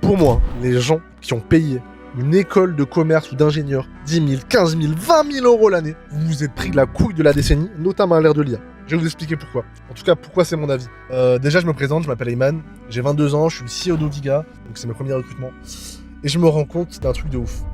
Pour moi, les gens qui ont payé une école de commerce ou d'ingénieur 10 000, 15 000, 20 000 euros l'année, vous vous êtes pris de la couille de la décennie, notamment à l'ère de l'IA. Je vais vous expliquer pourquoi. En tout cas, pourquoi c'est mon avis. Déjà, je me présente, je m'appelle Ayman, j'ai 22 ans, je suis le CEO d'Oviga, donc c'est mes premiers recrutements. Et je me rends compte d'un truc de ouf.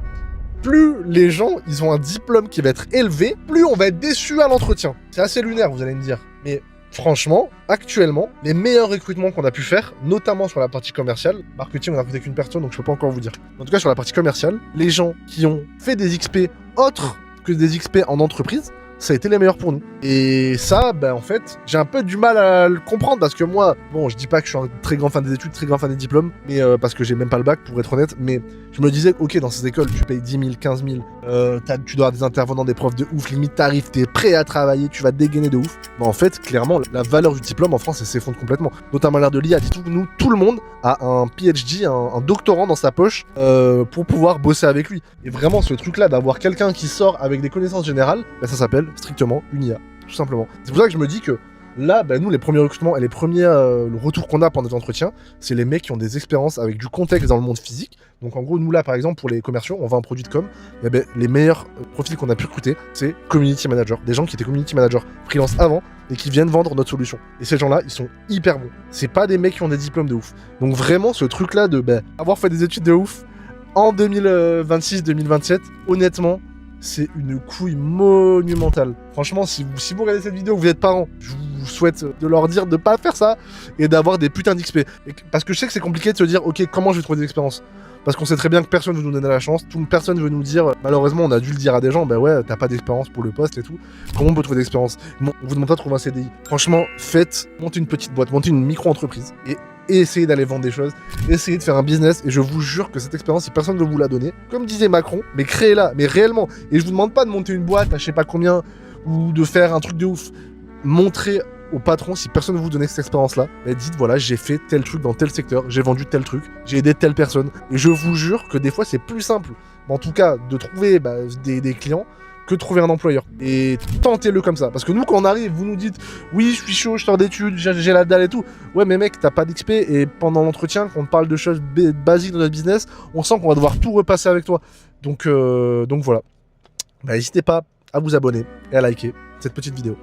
Plus les gens, ils ont un diplôme qui va être élevé, plus on va être déçu à l'entretien. C'est assez lunaire, vous allez me dire. Mais franchement, actuellement, les meilleurs recrutements qu'on a pu faire, notamment sur la partie commerciale, marketing, on n'a recruté qu'une personne, donc je peux pas encore vous dire. En tout cas, sur la partie commerciale, les gens qui ont fait des XP autres que des XP en entreprise, ça a été les meilleurs pour nous. Et ça, en fait, j'ai un peu du mal à le comprendre parce que moi, bon, je dis pas que je suis un très grand fan des études, très grand fan des diplômes, mais parce que j'ai même pas le bac pour être honnête, mais je me disais, ok, dans ces écoles, tu payes 10 000, 15 000, tu dois avoir des intervenants, des profs de ouf, limite tarif, t'es prêt à travailler, tu vas dégainer de ouf. Mais en fait, clairement, la valeur du diplôme en France, elle s'effondre complètement. Notamment à l'ère de l'IA, nous, tout le monde a un PhD, un doctorant dans sa poche pour pouvoir bosser avec lui. Et vraiment, ce truc-là d'avoir quelqu'un qui sort avec des connaissances générales, ça s'appelle strictement une IA, tout simplement. C'est pour ça que je me dis que là, nous, les premiers recrutements et les premiers le retour qu'on a pendant des entretiens, c'est les mecs qui ont des expériences avec du contexte dans le monde physique. Donc en gros, nous là, par exemple, pour les commerciaux, on vend un produit de com. Les meilleurs profils qu'on a pu recruter, c'est community manager. Des gens qui étaient community manager freelance avant et qui viennent vendre notre solution. Et ces gens-là, ils sont hyper bons. C'est pas des mecs qui ont des diplômes de ouf. Donc vraiment, ce truc-là de avoir fait des études de ouf en 2026-2027, honnêtement, c'est une couille monumentale. Franchement, si vous regardez cette vidéo, vous êtes parents, je vous souhaite de leur dire de pas faire ça et d'avoir des putains d'XP. Parce que je sais que c'est compliqué de se dire, ok, comment je vais trouver des expériences? Parce qu'on sait très bien que personne veut nous donner la chance, personne veut nous dire, malheureusement, on a dû le dire à des gens, ouais, t'as pas d'expérience pour le poste et tout. Comment on peut trouver d'expérience? Bon, on vous demande pas de trouver un CDI. Franchement, montez une petite boîte, montez une micro-entreprise et essayez d'aller vendre des choses, essayez de faire un business et je vous jure que cette expérience, si personne ne veut vous la donner, comme disait Macron, mais créez-la, mais réellement. Et je vous demande pas de monter une boîte à je sais pas combien ou de faire un truc de ouf. Montrez au patron, si personne ne vous donne cette expérience-là, dites voilà, j'ai fait tel truc dans tel secteur, j'ai vendu tel truc, j'ai aidé telle personne. Et je vous jure que des fois, c'est plus simple, en tout cas, de trouver des clients que de trouver un employeur. Et tentez-le comme ça. Parce que nous, quand on arrive, vous nous dites oui, je suis chaud, je sors d'études, j'ai la dalle et tout. Ouais, mais mec, t'as pas d'XP. Et pendant l'entretien, quand on parle de choses basiques de notre business, on sent qu'on va devoir tout repasser avec toi. Donc voilà. N'hésitez pas à vous abonner et à liker cette petite vidéo.